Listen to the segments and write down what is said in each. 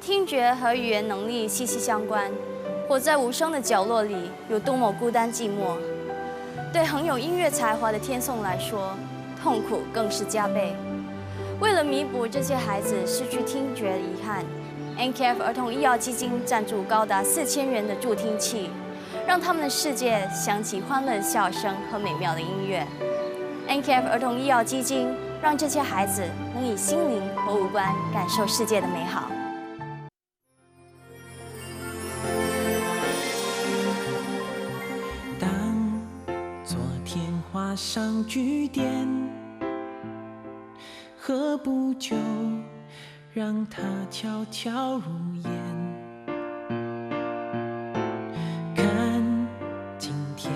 听觉和语言能力息息相关。活在无声的角落里，有多么孤单寂寞。对很有音乐才华的天颂来说，痛苦更是加倍。为了弥补这些孩子失去听觉的遗憾 ，NKF 儿童医药基金赞助高达4000元的助听器，让他们的世界响起欢乐的笑声和美妙的音乐。NKF 儿童医药基金让这些孩子能以心灵和五官感受世界的美好。当昨天画上句点，何不就让它悄悄入眼？看今天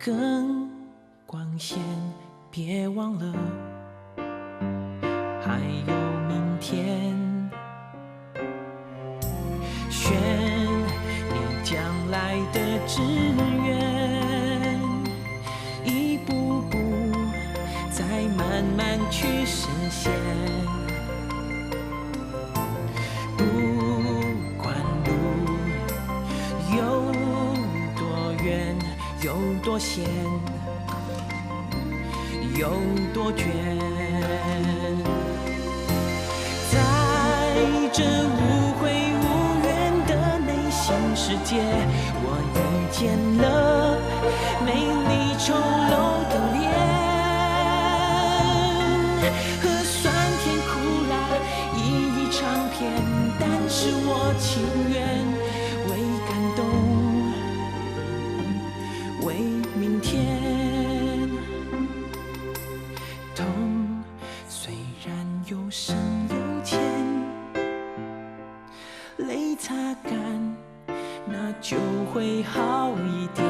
更光鲜，别忘了还有明天。选你将来的志愿，一步步再慢慢去实现。不管路有多远，有多险，有多倦，在这无悔无怨的内心世界，我遇见了美丽丑陋的脸，和酸甜苦辣一一尝遍，但是我情愿为感动，为明天。痛虽然有深有浅，泪擦干，那就会好一点。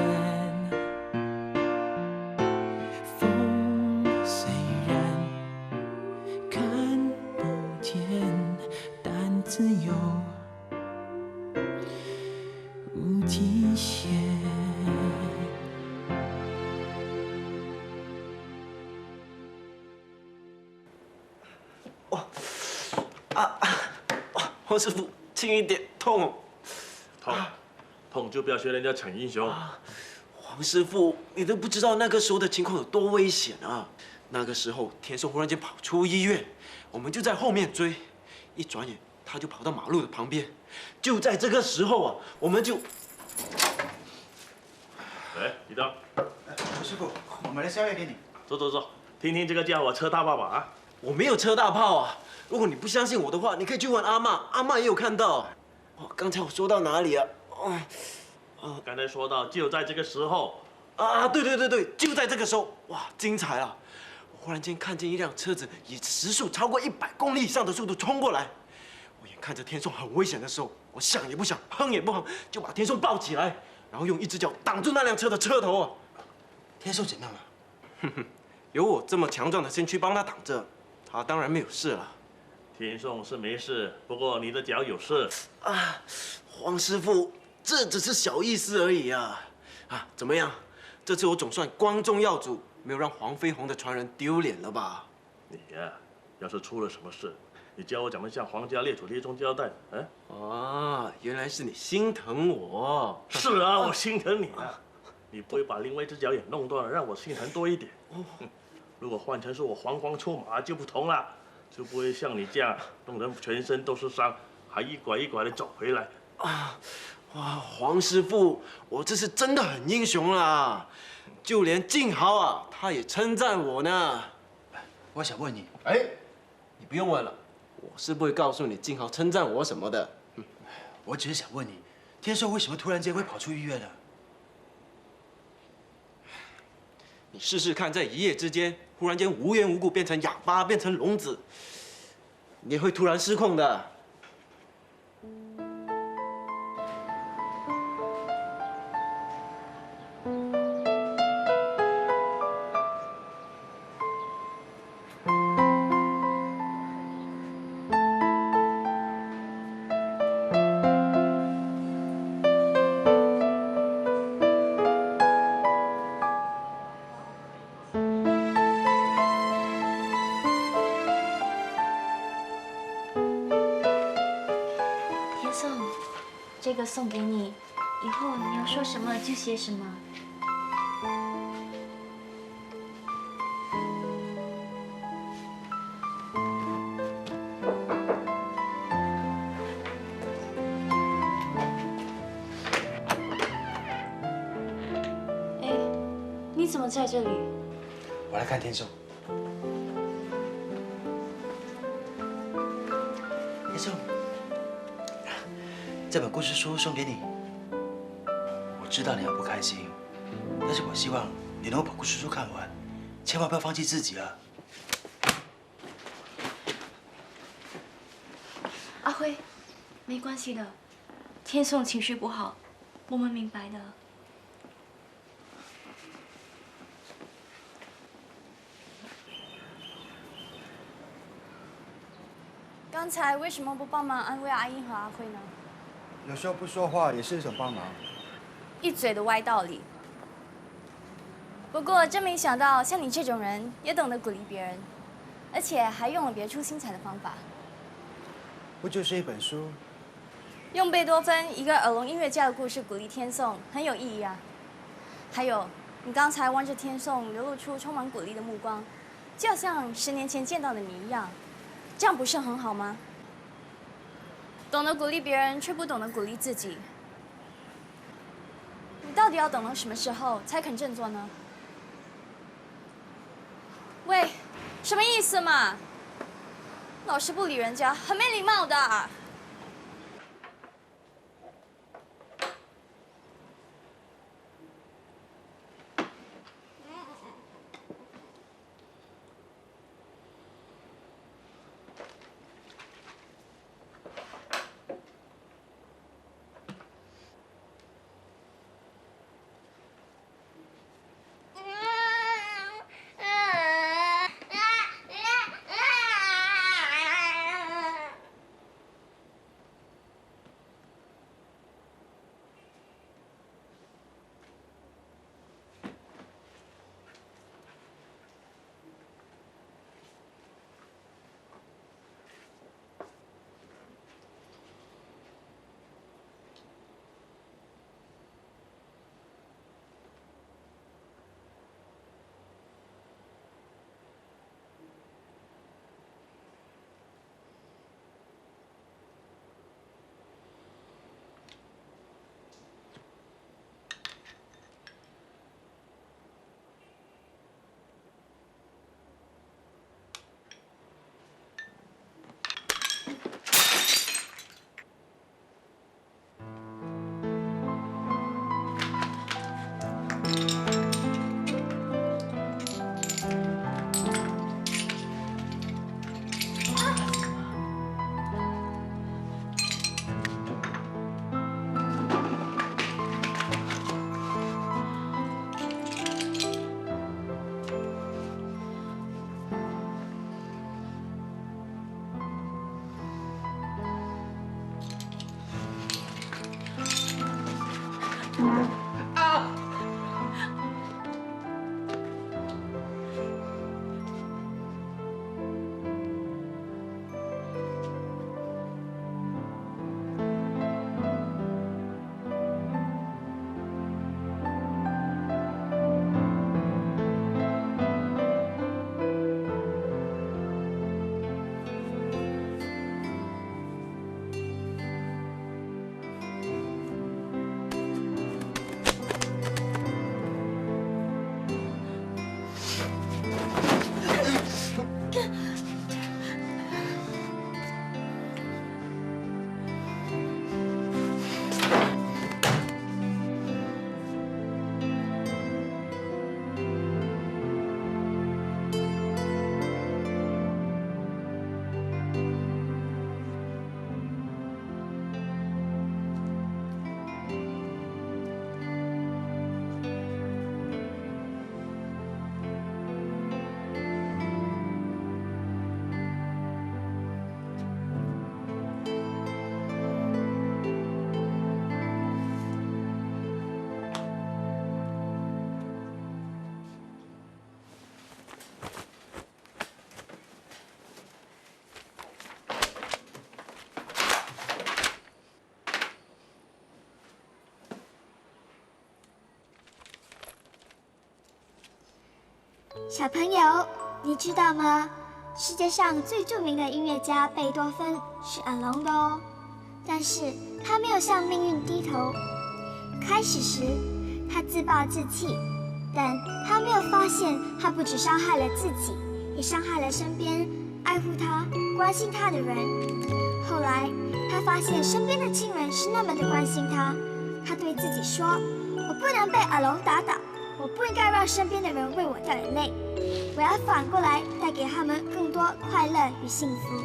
风虽然看不见，但自由无极限。黄师傅，轻一点，痛！痛就不要学人家逞英雄。黄师傅，你都不知道那个时候的情况有多危险啊！那个时候，天颂忽然间跑出医院，我们就在后面追，一转眼他就跑到马路的旁边。就在这个时候啊，我们就……哎，李登，黄师傅，我买了宵夜给你。走，听听这个家伙车大爸爸啊！我没有车大炮啊！如果你不相信我的话，你可以去问阿嬷，阿嬷也有看到。刚才我说到哪里啊？刚才说到就在这个时候对，就在这个时候，哇，精彩啊！我忽然间看见一辆车子以时速超过100公里以上的速度冲过来，我眼看着天颂很危险的时候，我想也不想，哼也不哼，就把天颂抱起来，然后用一只脚挡住那辆车的车头啊。天颂怎样了？哼哼，有我这么强壮的身躯帮他挡着，他当然没有事了。天颂是没事，不过你的脚有事啊，黄师傅，这只是小意思而已啊！怎么样？这次我总算光宗耀祖，没有让黄飞鸿的传人丢脸了吧？你呀，要是出了什么事，你教我怎么向皇家列祖列宗交代？原来是你心疼我。是啊，我心疼你啊！你不会把另外一只脚也弄断了，让我心疼多一点。如果换成是我黄光出马就不同了，就不会像你这样弄得全身都是伤，还一拐一拐的走回来。黄师傅，我这是真的很英雄啦！就连静豪啊，他也称赞我呢。我想问你，你不用问了，我是不会告诉你静豪称赞我什么的。我只是想问你，天颂为什么突然间会跑出医院呢？你试试看，在一夜之间，忽然间无缘无故变成哑巴，变成聋子，你会突然失控的。这个送给你，以后你要说什么就写什么。哎，你怎么在这里？我来看天颂。天颂，这本故事书送给你。我知道你要不开心，但是我希望你能够把故事书看完，千万不要放弃自己啊！阿辉，没关系的，天颂情绪不好，我们明白的。刚才为什么不帮忙安慰阿英和阿辉呢？有时候不说话也是一种帮忙。一嘴的歪道理。不过真没想到，像你这种人也懂得鼓励别人，而且还用了别出心裁的方法。不就是一本书？用贝多芬一个耳聋音乐家的故事鼓励天颂，很有意义啊。还有，你刚才望着天颂流露出充满鼓励的目光，就好像10年前见到的你一样，这样不是很好吗？懂得鼓励别人，却不懂得鼓励自己，你到底要等到什么时候才肯振作呢？喂，什么意思嘛？老是不理人家，很没礼貌的。小朋友，你知道吗？世界上最著名的音乐家贝多芬是耳聋的哦，但是他没有向命运低头。开始时，他自暴自弃，但他没有发现，他不只伤害了自己，也伤害了身边爱护他、关心他的人。后来，他发现身边的亲人是那么的关心他，他对自己说：“我不能被耳聋打倒。”我不应该让身边的人为我掉眼泪，我要反过来带给他们更多快乐与幸福。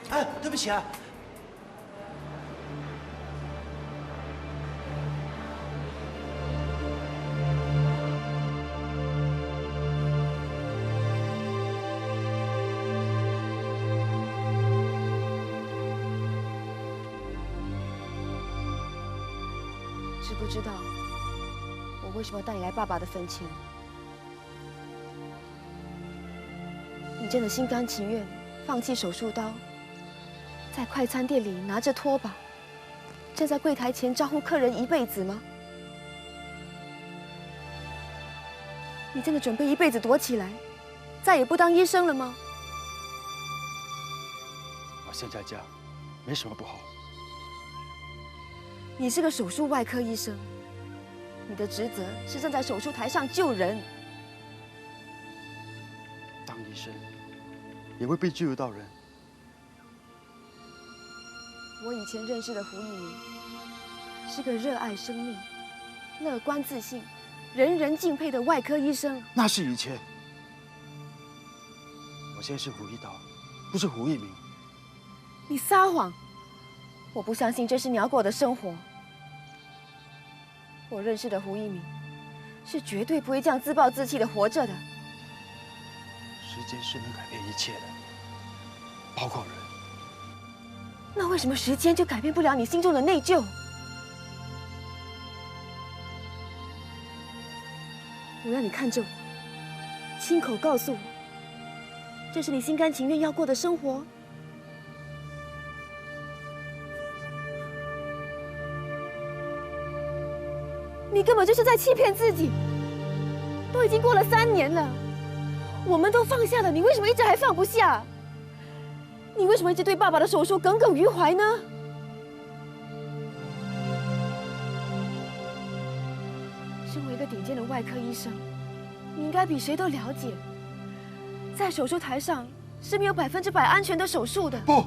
哎，对不起啊。知不知道我为什么要带你来爸爸的坟前？你真的心甘情愿放弃手术刀，在快餐店里拿着拖把，站在柜台前招呼客人一辈子吗？你真的准备一辈子躲起来，再也不当医生了吗？我现在这样，没什么不好。你是个手术外科医生，你的职责是站在手术台上救人。当医生也未必救得到人。我以前认识的胡一鸣，是个热爱生命、乐观自信、人人敬佩的外科医生。那是以前，我现在是胡一刀，不是胡一鸣。你撒谎！我不相信这是你要过的生活。我认识的胡一鸣，是绝对不会这样自暴自弃的活着的。时间是能改变一切的，包括人。那为什么时间就改变不了你心中的内疚？我要你看着我，亲口告诉我，这是你心甘情愿要过的生活。你根本就是在欺骗自己。都已经过了3年了，我们都放下了，你为什么一直还放不下？你为什么一直对爸爸的手术耿耿于怀呢？身为一个顶尖的外科医生，你应该比谁都了解，在手术台上是没有100%安全的手术的。不，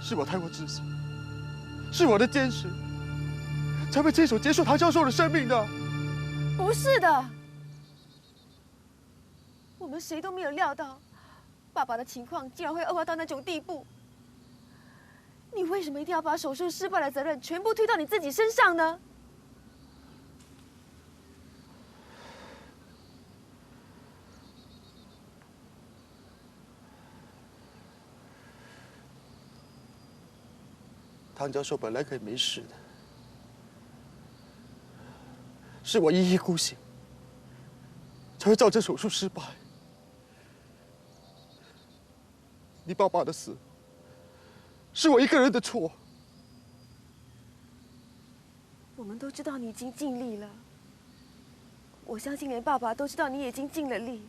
是我太过自私，是我的坚持，才会亲手结束唐教授的生命的。不是的，我们谁都没有料到，爸爸的情况竟然会恶化到那种地步。你为什么一定要把手术失败的责任全部推到你自己身上呢？唐教授本来可以没事的，是我一意孤行，才会造成手术失败。你爸爸的死，是我一个人的错。我们都知道你已经尽力了，我相信连爸爸都知道你已经尽了力。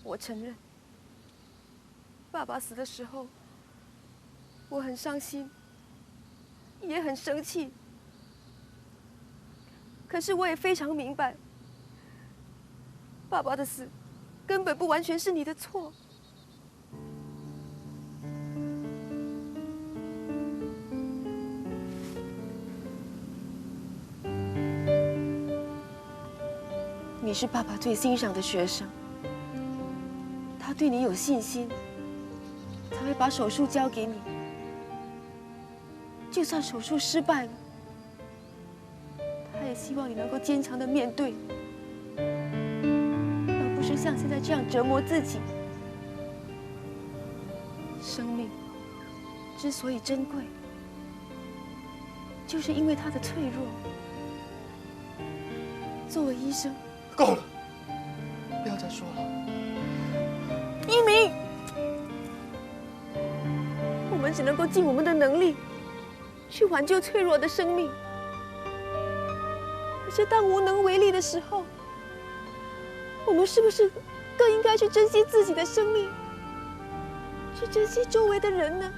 我承认，爸爸死的时候，我很伤心，也很生气。可是我也非常明白，爸爸的死根本不完全是你的错。你是爸爸最欣赏的学生，他对你有信心，才会把手术交给你。就算手术失败了，他也希望你能够坚强的面对，而不是像现在这样折磨自己。生命之所以珍贵，就是因为它的脆弱。作为医生，够了，不要再说了。一鸣，我们只能够尽我们的能力，去挽救脆弱的生命。可是当无能为力的时候，我们是不是更应该去珍惜自己的生命，去珍惜周围的人呢？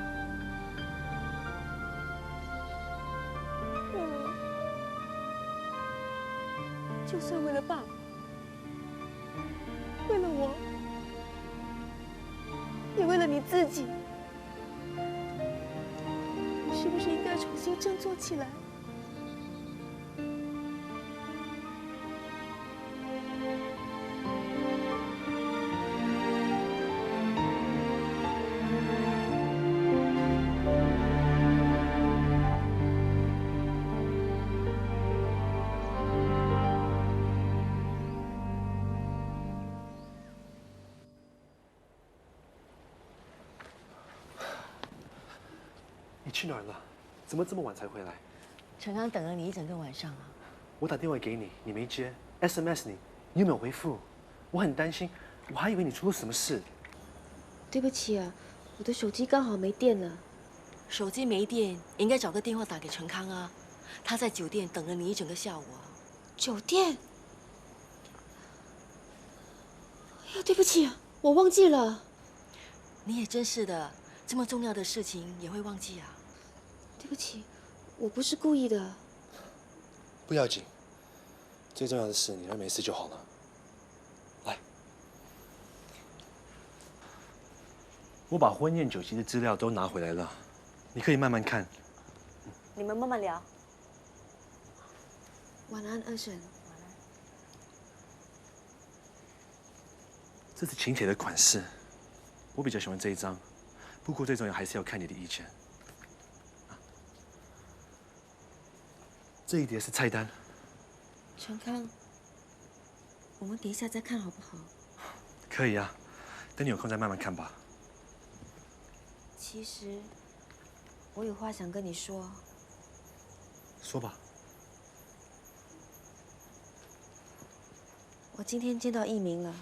就算为了爸爸，为了我，也为了你自己，你是不是应该重新振作起来？你去哪儿了？怎么这么晚才回来？陈刚等了你一整个晚上啊！我打电话给你，你没接 ；SMS 你又没有回复，我很担心，我还以为你出了什么事。对不起啊，我的手机刚好没电了。手机没电，应该找个电话打给陈康啊。他在酒店等了你一整个下午啊。酒店？哎呀，对不起啊，我忘记了。你也真是的，这么重要的事情也会忘记啊。对不起，我不是故意的。不要紧，最重要的是你人没事就好了。来，我把婚宴酒席的资料都拿回来了，你可以慢慢看。你们慢慢聊。晚安，二婶。这是请帖的款式，我比较喜欢这一张，不过最重要还是要看你的意见。这一叠是菜单。陈康，我们等一下再看好不好？可以啊，等你有空再慢慢看吧。其实，我有话想跟你说。说吧。我今天见到一鸣了，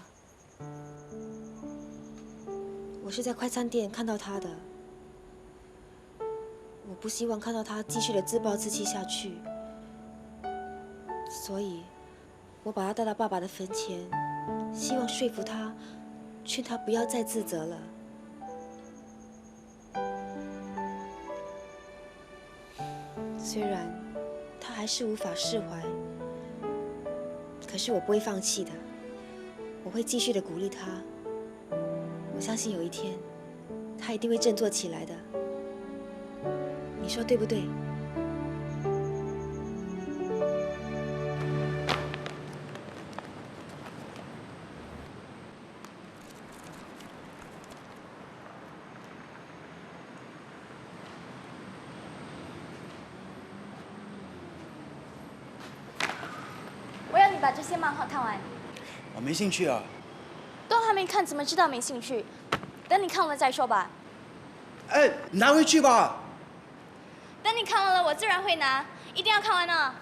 我是在快餐店看到他的。我不希望看到他继续的自暴自弃下去。所以，我把他带到爸爸的坟前，希望说服他，劝他不要再自责了。虽然他还是无法释怀，可是我不会放弃的，我会继续的鼓励他。我相信有一天，他一定会振作起来的。你说对不对？把这些漫画看完。我没兴趣啊。都还没看，怎么知道没兴趣？等你看了再说吧。哎，拿回去吧。等你看完了，我自然会拿，一定要看完呢。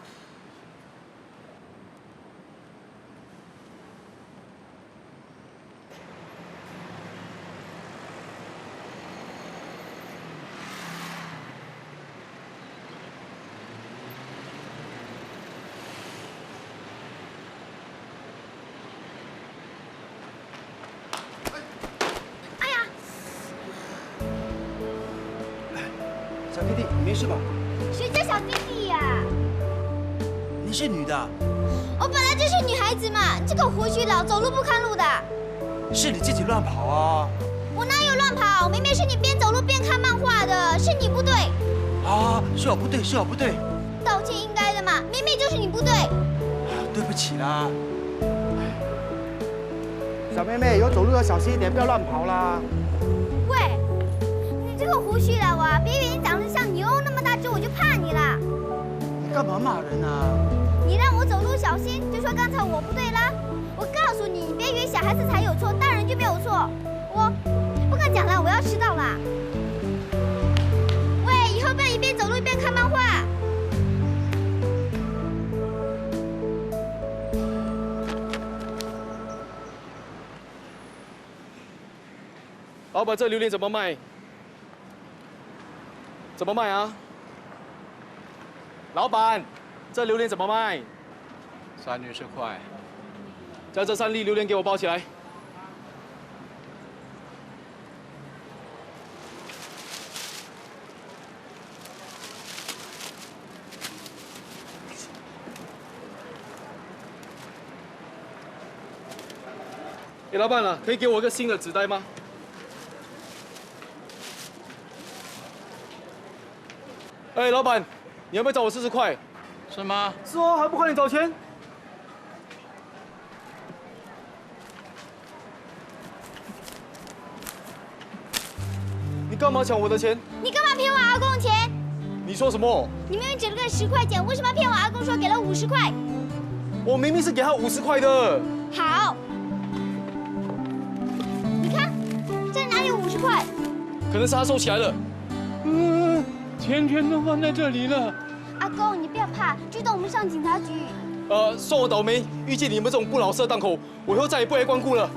小弟弟，你没事吧？谁叫小弟弟呀？你是女的？我本来就是女孩子嘛，这个胡须佬走路不看路的。是你自己乱跑啊！我哪有乱跑？明明是你边走路边看漫画的，是你不对。啊，是我不对，是我不对。道歉应该的嘛，明明就是你不对。对不起啦。小妹妹，以后走路要小心一点，不要乱跑啦。喂，你这个胡须佬啊，别以为你长得像牛那么大只我就怕你啦。你干嘛骂人啊？你让我走路小心，就说刚才我不对啦。我告诉你，你别以为小孩子才有错，大人就没有错。我不敢讲了，我要迟到啦。喂，以后不要一边走路一边看漫画。老板，这榴莲怎么卖？怎么卖啊？老板，这榴莲怎么卖？30块。将这3粒榴莲给我包起来。哎，老板啊，可以给我一个新的纸袋吗？哎，老板，你要不要找我40块？是吗？是哦，还不快点找钱！你干嘛抢我的钱？你干嘛骗我阿公钱？你说什么？你明明只了个10块钱，为什么骗我阿公说给了50块？我明明是给他50块的。好，你看，这哪有50块？可能是他收起来了。钱全都放在这里了。阿公，你不要怕，就当我们上警察局。算我倒霉，遇见你们这种不老实的档口，我以后再也不来光顾了。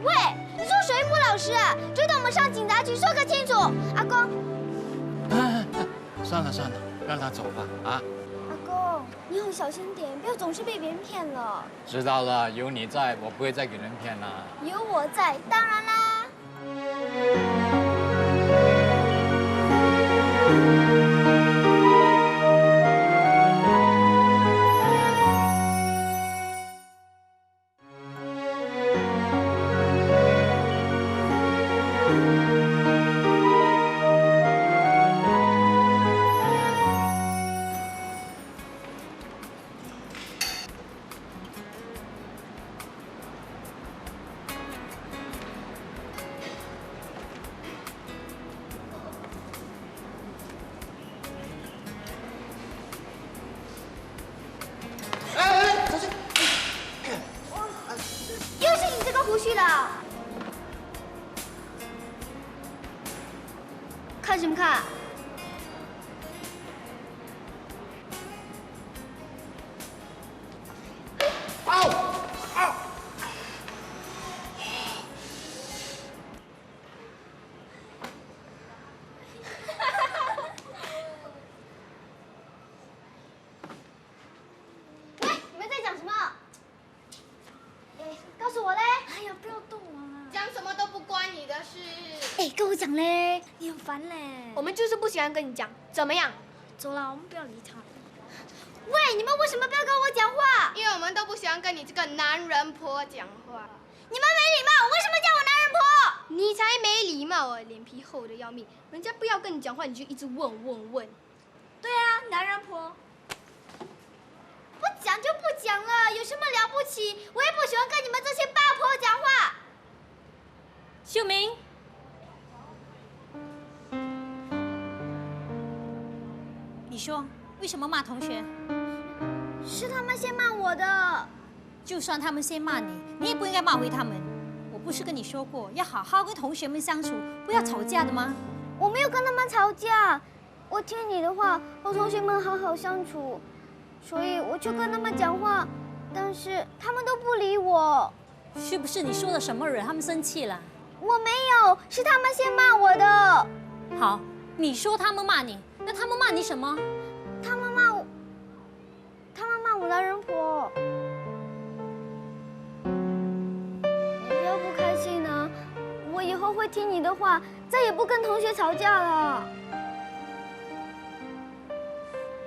喂，你说谁不老实啊？就当我们上警察局，说个清楚。阿公，算了算了，让他走吧啊！阿公，你要小心点，不要总是被别人骗了。知道了，有你在，我不会再给人骗了。有我在，当然啦。胡须佬，看什么看？喂，你们在讲什么？告诉我嘞！哎呀，不要动啊！讲什么都不关你的事。哎，跟我讲嘞，你很烦嘞。我们就是不喜欢跟你讲，怎么样？走了，我们不要理他。喂，你们为什么不要跟我讲话？因为我们都不喜欢跟你这个男人婆讲话。你们没礼貌，为什么叫我男人婆？你才没礼貌啊，脸皮厚的要命。人家不要跟你讲话，你就一直问。对啊，男人婆。不讲就不讲了，有什么了不起？我也不喜欢跟你们这些八婆讲话。秀明，你说为什么骂同学？是他们先骂我的。就算他们先骂你，你也不应该骂回他们。我不是跟你说过要好好跟同学们相处，不要吵架的吗？我没有跟他们吵架，我听你的话，和同学们好好相处，所以我就跟他们讲话，但是他们都不理我。是不是你说了什么惹他们生气了？我没有，是他们先骂我的。好，你说他们骂你，那他们骂你什么？他们骂我男人婆。你不要不开心啊！我以后会听你的话，再也不跟同学吵架了。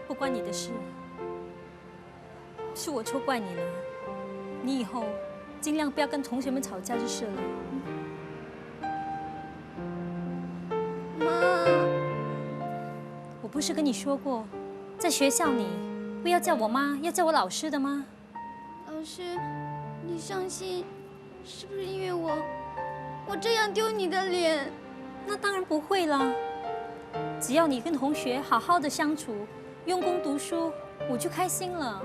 不关你的事，是我错怪你了。你以后尽量不要跟同学们吵架就是了。妈，我不是跟你说过，在学校你不要叫我妈，要叫我老师的吗？老师，你伤心，是不是因为我这样丢你的脸？那当然不会啦，只要你跟同学好好的相处，用功读书，我就开心了。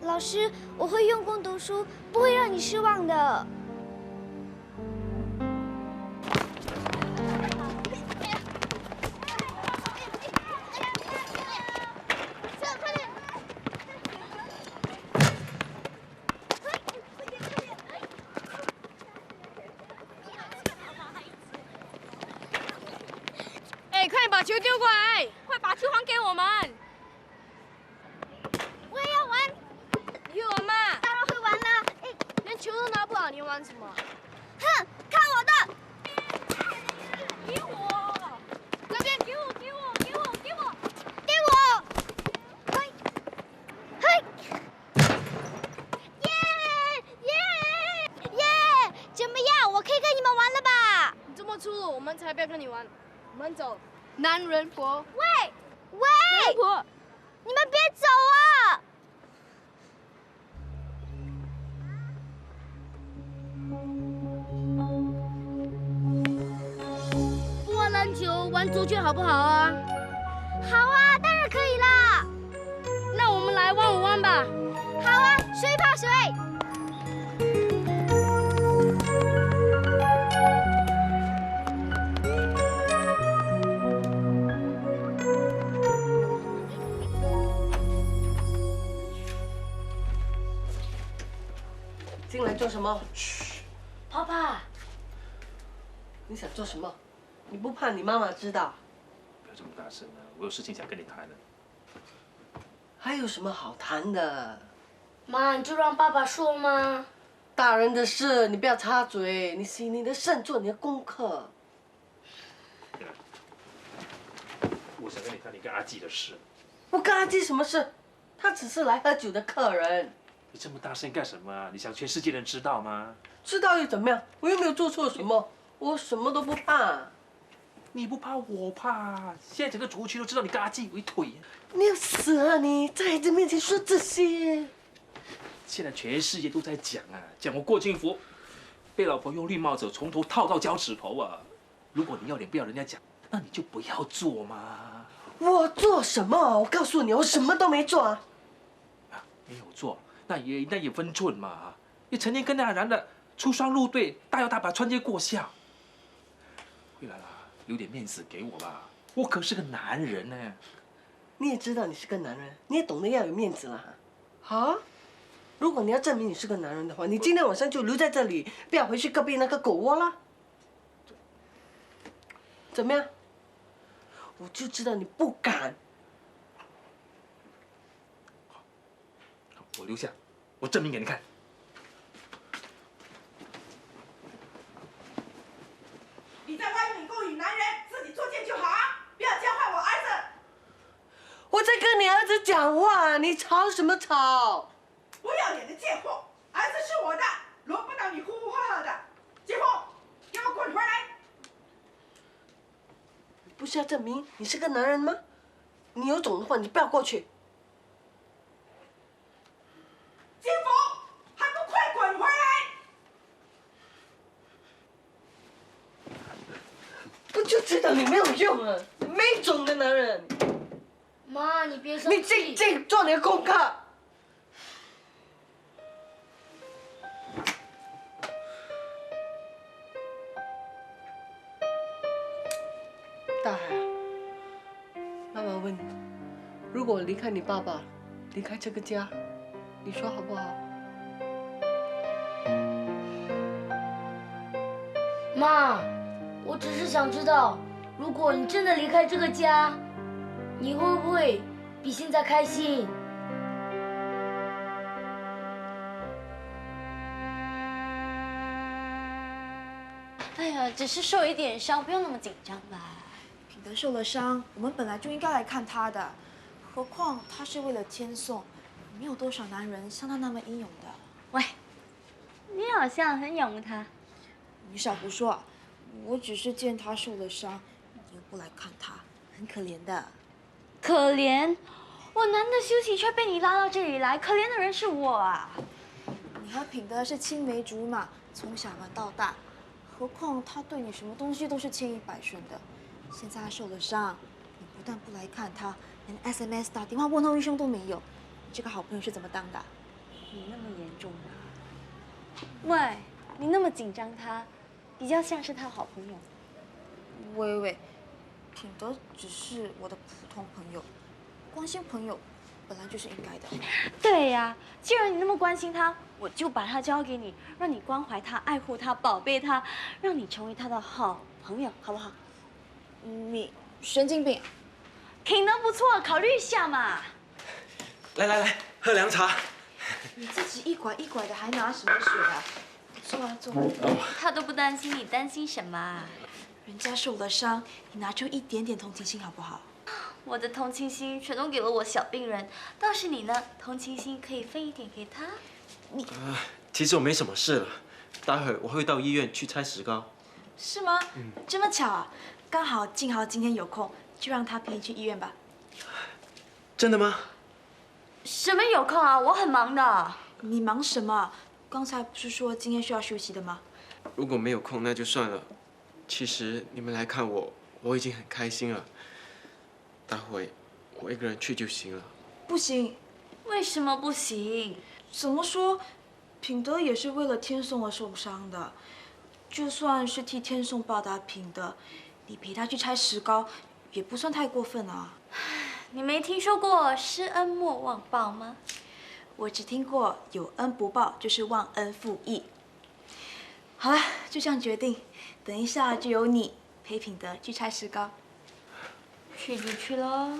老师，我会用功读书，不会让你失望的。哎，快点把球丢过来，快把球还给我们！我也要玩。你会玩吗？当然会玩啦！哎，连球都拿不好，你玩什么？哼，看我的！给我！这边给我！给我！嘿，嘿，耶！怎么样？我可以跟你们玩了吧？你这么粗鲁，我们才不要跟你玩。我们走，男人婆。喂，男人婆，你们别走啊！不玩篮球，玩足球好不好啊？好啊，当然可以啦。那我们来玩5玩吧。好啊，谁怕谁？进来做什么？嘘，爸爸，你想做什么？你不怕你妈妈知道？不要这么大声啊！我有事情想跟你谈的。还有什么好谈的？妈，你就让爸爸说嘛。大人的事你不要插嘴，你洗你的肾，做你的功课。我想跟你谈你跟阿纪的事。我跟阿基什么事？他只是来喝酒的客人。你这么大声干什么啊？你想全世界人知道吗？知道又怎么样？我又没有做错什么，我什么都不怕。你不怕，我怕。现在整个竹区都知道你跟阿纪有一腿。你要死啊你！在孩子面前说这些。现在全世界都在讲啊，讲我郭金福被老婆用绿帽子从头套到脚趾头啊。如果你要脸不要人家讲，那你就不要做嘛。我做什么？我告诉你，我什么都没做啊。没有做，那也分寸嘛。你成天跟那男的出双入对，大摇大摆穿街过巷。慧兰啊，留点面子给我吧，我可是个男人呢。你也知道你是个男人，你也懂得要有面子了。好，如果你要证明你是个男人的话，你今天晚上就留在这里，不要回去隔壁那个狗窝了。怎么样？我就知道你不敢。我留下，我证明给你看。你在外面勾引男人，自己作贱就好啊！不要教坏我儿子。我在跟你儿子讲话，你吵什么吵？不要脸的贱货！儿子是我的，轮不到你呼呼喝喝的。姐夫，给我滚回来！不是要证明你是个男人吗？你有种的话，你不要过去。姐夫，还不快滚回来！不就知道你没有用啊，没种的男人。妈，你别生气。你静静做你的功课。我离开你爸爸，离开这个家，你说好不好？妈，我只是想知道，如果你真的离开这个家，你会不会比现在开心？哎呀，只是受一点伤，不用那么紧张吧。品德受了伤，我们本来就应该来看他的，何况他是为了天颂，没有多少男人像他那么英勇的。喂，你好像很仰慕他。你少胡说，我只是见他受了伤，你又不来看他，很可怜的。可怜？我难得休息，却被你拉到这里来，可怜的人是我啊！你和品德是青梅竹马，从小玩到大。何况他对你什么东西都是千依百顺的，现在他受了伤，你不但不来看他，连 SMS 打电话问候一声都没有，你这个好朋友是怎么当的？你那么严重啊？喂，你那么紧张他，比较像是他好朋友。喂，品德只是我的普通朋友，关心朋友本来就是应该的。对呀，既然你那么关心他，我就把他交给你，让你关怀他、爱护他、宝贝他，让你成为他的好朋友，好不好？你神经病！品德不错，考虑一下嘛。来，喝凉茶。你自己一拐一拐的，还拿什么水啊？坐啊坐。他都不担心，你担心什么啊？人家受了伤，你拿出一点点同情心好不好？我的同情心全都给了我小病人，倒是你呢？同情心可以分一点给他。你其实我没什么事了，待会我会到医院去拆石膏。是吗？这么巧啊！刚好静豪今天有空，就让他陪你去医院吧。真的吗？什么有空啊？我很忙的。你忙什么？刚才不是说今天需要休息的吗？如果没有空，那就算了。其实你们来看我，我已经很开心了。待会我一个人去就行了。不行。为什么不行？怎么说？品德也是为了天颂而受伤的，就算是替天颂报答品德，你陪他去拆石膏，也不算太过分啊。你没听说过施恩莫忘报吗？我只听过有恩不报就是忘恩负义。好了，就这样决定。等一下就由你陪品德去拆石膏。去就去喽。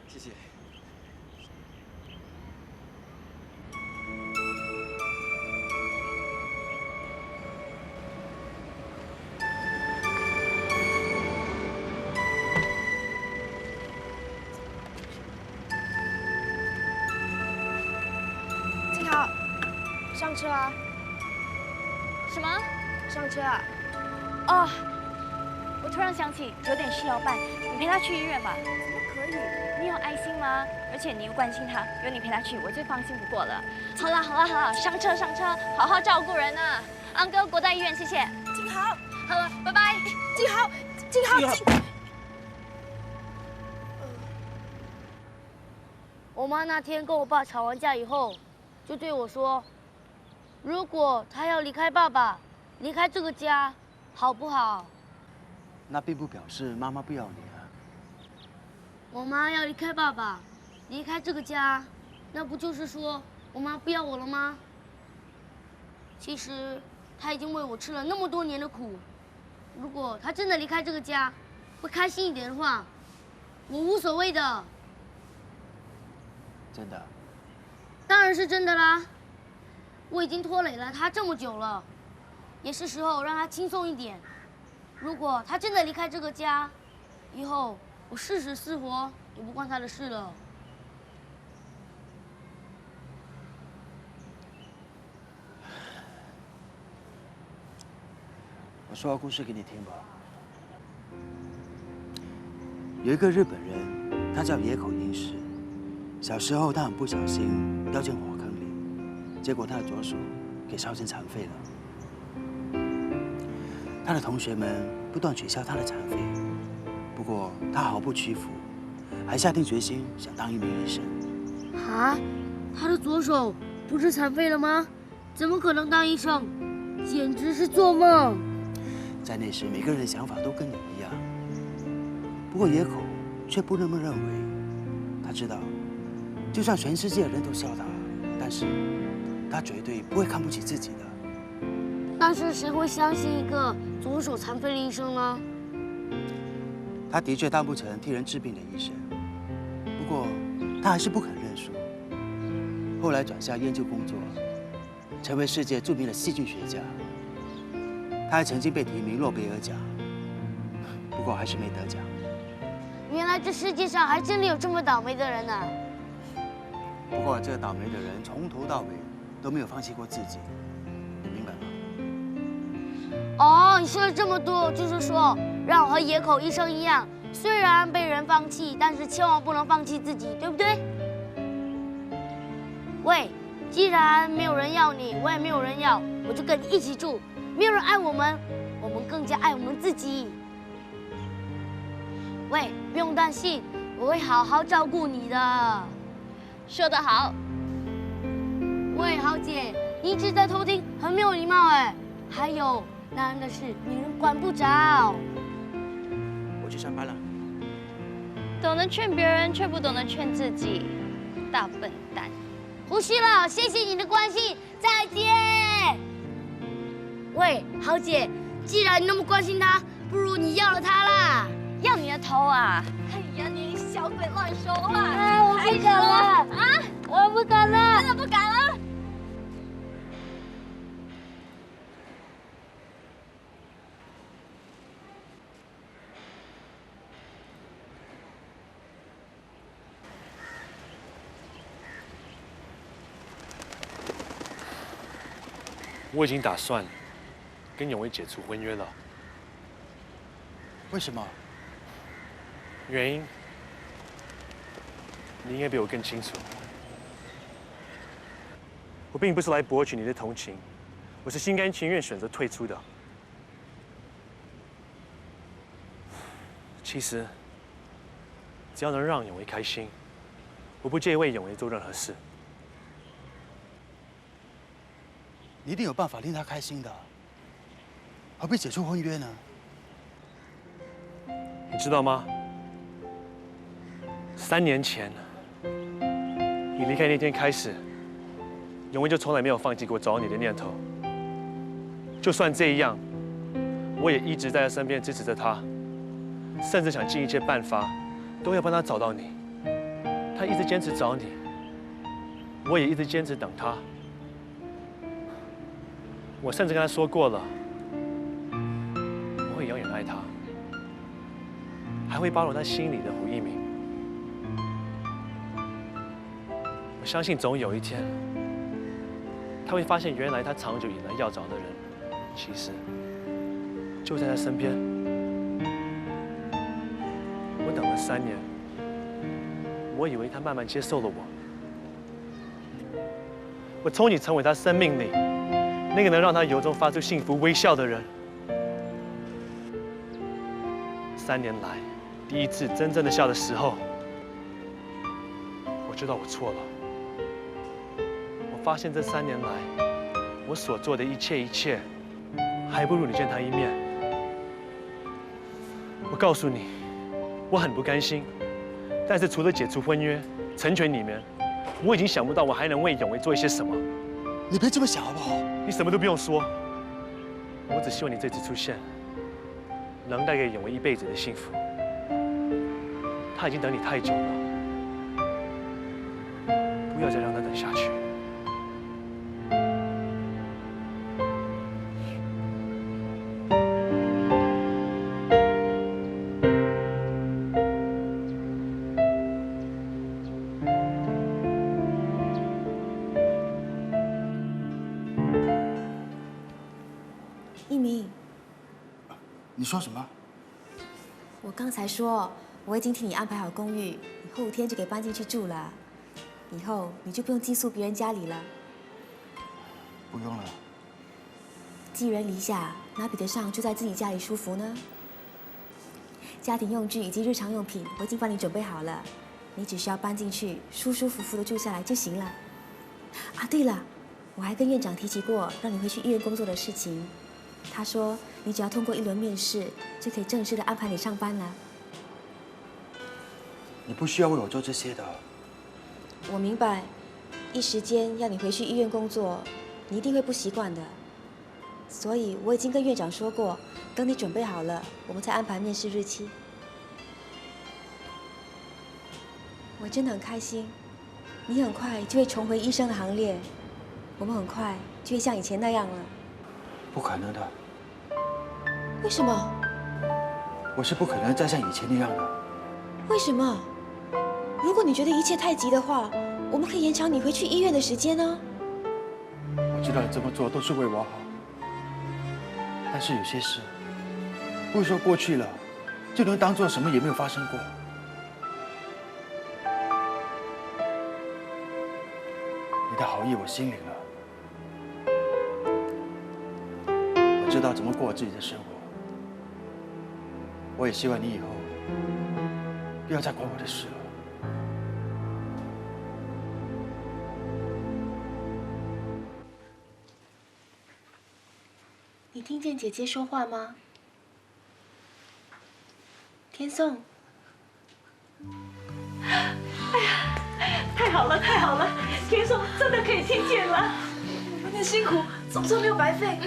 谢谢。静豪，上车啊！什么？上车啊！哦，我突然想起有点事要办，你陪他去医院吧。怎么可以？你有爱心吗？而且你又关心他，有你陪他去，我最放心不过了。好了，上车，好好照顾人啊！安哥，国大医院，谢谢。静豪，好了，拜拜。静豪。我妈那天跟我爸吵完架以后，就对我说：“如果他要离开爸爸，离开这个家，好不好？”那并不表示妈妈不要你了。我妈要离开爸爸，离开这个家，那不就是说我妈不要我了吗？其实她已经为我吃了那么多年的苦，如果她真的离开这个家，会开心一点的话，我无所谓的。真的？当然是真的啦！我已经拖累了她这么久了，也是时候让她轻松一点。如果她真的离开这个家，以后我是死是活也不关她的事了。我说个故事给你听吧。有一个日本人，他叫野口英世。小时候，他很不小心掉进火坑里，结果他的左手给烧成残废了。他的同学们不断取笑他的残废，不过他毫不屈服，还下定决心想当一名医生。啊，他的左手不是残废了吗？怎么可能当医生？简直是做梦！在那时，每个人的想法都跟你一样。不过野口却不那么认为，他知道，就算全世界的人都笑他，但是他绝对不会看不起自己的。但是谁会相信一个左手残废的医生呢？他的确当不成替人治病的医生，不过他还是不肯认输。后来转向研究工作，成为世界著名的细菌学家。他还曾经被提名诺贝尔奖，不过还是没得奖。原来这世界上还真的有这么倒霉的人呢。不过这个倒霉的人从头到尾都没有放弃过自己，你明白吗？哦，你说了这么多，就是说让我和野口医生一样，虽然被人放弃，但是千万不能放弃自己，对不对？喂，既然没有人要你，我也没有人要，我就跟你一起住。没有人爱我们，我们更加爱我们自己。喂，不用担心，我会好好照顾你的。说得好。喂，豪姐，你一直在偷听，很没有礼貌哎。还有，男人的事女人管不着。我去上班了。懂得劝别人，却不懂得劝自己，大笨蛋。胡须了，谢谢你的关心，再见。喂，豪姐，既然你那么关心他，不如你要了他啦。要你的头啊！哎呀，你小鬼乱说话！哎，我不敢了啊！我不敢了，真的不敢了。我已经打算跟永威解除婚约了。为什么？原因你应该比我更清楚。我并不是来博取你的同情，我是心甘情愿选择退出的。其实，只要能让永威开心，我不介意为永威做任何事。你一定有办法令他开心的，何必解除婚约呢？你知道吗？3年前，你离开那天开始，永威就从来没有放弃过找你的念头。就算这样，我也一直在他身边支持着他，甚至想尽一切办法，都要帮他找到你。他一直坚持找你，我也一直坚持等他。我甚至跟他说过了，我会永远爱他，还会包容他心里的胡一鸣。我相信总有一天，他会发现原来他长久以来要找的人，其实就在他身边。我等了3年，我以为他慢慢接受了我。我从你成为他生命里那个能让他由衷发出幸福微笑的人。3年来，第一次真正的笑的时候，我知道我错了。我发现这3年来，我所做的一切，还不如你见他一面。我告诉你，我很不甘心，但是除了解除婚约、成全你们，我已经想不到我还能为永威做一些什么。你别这么想好不好？你什么都不用说，我只希望你这次出现，能带给永威一辈子的幸福。他已经等你太久了，不要再让他等下去。一鸣，你说什么？我刚才说我已经替你安排好公寓，你后天就可以搬进去住了。以后你就不用寄宿别人家里了。不用了。寄人篱下，哪比得上住在自己家里舒服呢？家庭用具以及日常用品我已经帮你准备好了，你只需要搬进去，舒舒服服的住下来就行了。啊，对了，我还跟院长提起过让你回去医院工作的事情。他说你只要通过1轮面试，就可以正式的安排你上班了。你不需要为我做这些的。我明白，一时间要你回去医院工作，你一定会不习惯的。所以我已经跟院长说过，等你准备好了，我们才安排面试日期。我真的很开心，你很快就会重回医生的行列，我们很快就会像以前那样了。不可能的。为什么？我是不可能再像以前那样的。为什么？如果你觉得一切太急的话，我们可以延长你回去医院的时间呢。我知道你这么做都是为我好，但是有些事，不是说过去了，就能当做什么也没有发生过。你的好意我心领了，我知道怎么过自己的生活。我也希望你以后不要再管我的事了。你听见姐姐说话吗？天颂。哎呀，太好了，太好了！天颂真的可以听见了，我们的辛苦总算没有白费。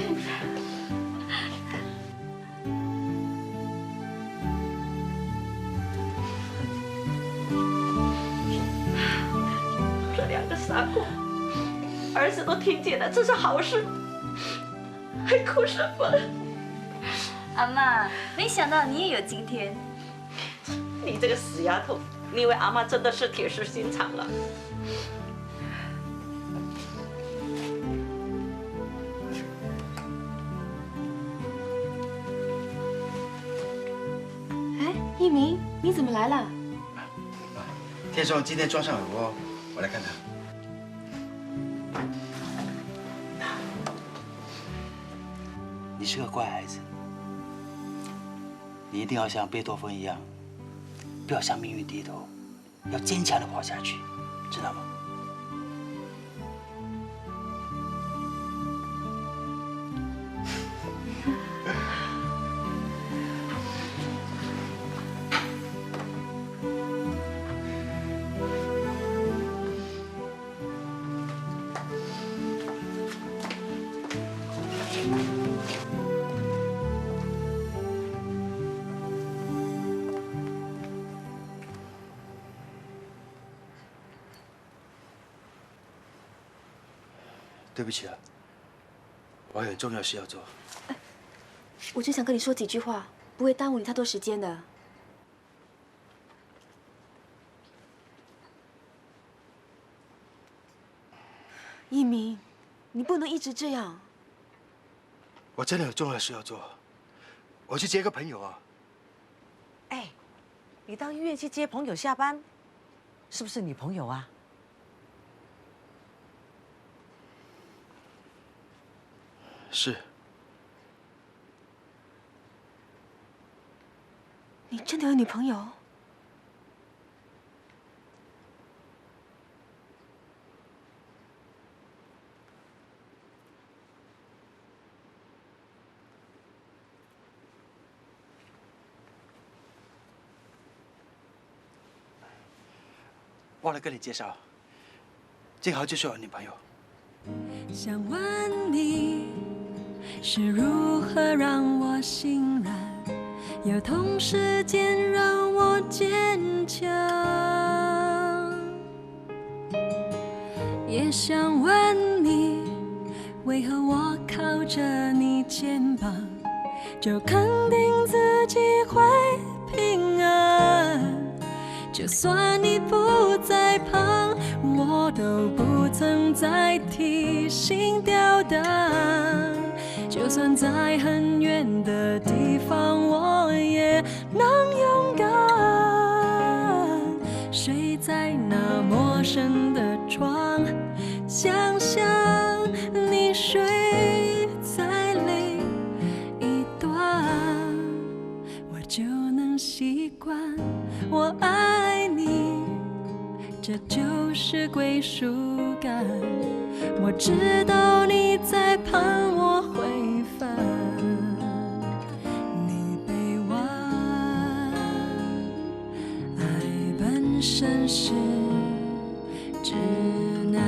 这2个傻瓜，儿子都听见了，这是好事，还哭什么？阿嬷，没想到你也有今天。你这个死丫头，你以为阿嬷真的是铁石心肠了？哎，一鸣，你怎么来了？天颂今天装上耳蜗，我来看看。你是个乖孩子，你一定要像贝多芬一样，不要向命运低头，要坚强的活下去，知道吗？对不起啊，我还有很重要事要做。我就想跟你说几句话，不会耽误你太多时间的。一鸣，你不能一直这样。我真的有重要的事要做，我去接个朋友啊。哎，你到医院去接朋友下班，是不是女朋友啊？是。你真的有女朋友？忘了跟你介绍，静豪就是我女朋友。想问你是如何让我心软，又同时间让我坚强？也想问你，为何我靠着你肩膀，就肯定自己会平安？就算你不在旁，我都不曾再提心吊胆。就算在很远的地方，我也能勇敢。睡在那陌生的床，想象你睡这就是归属感。我知道你在盼我回返，你悲婉，爱本身是指南。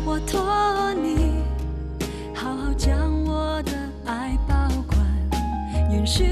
我托你好好将我的爱保管，允许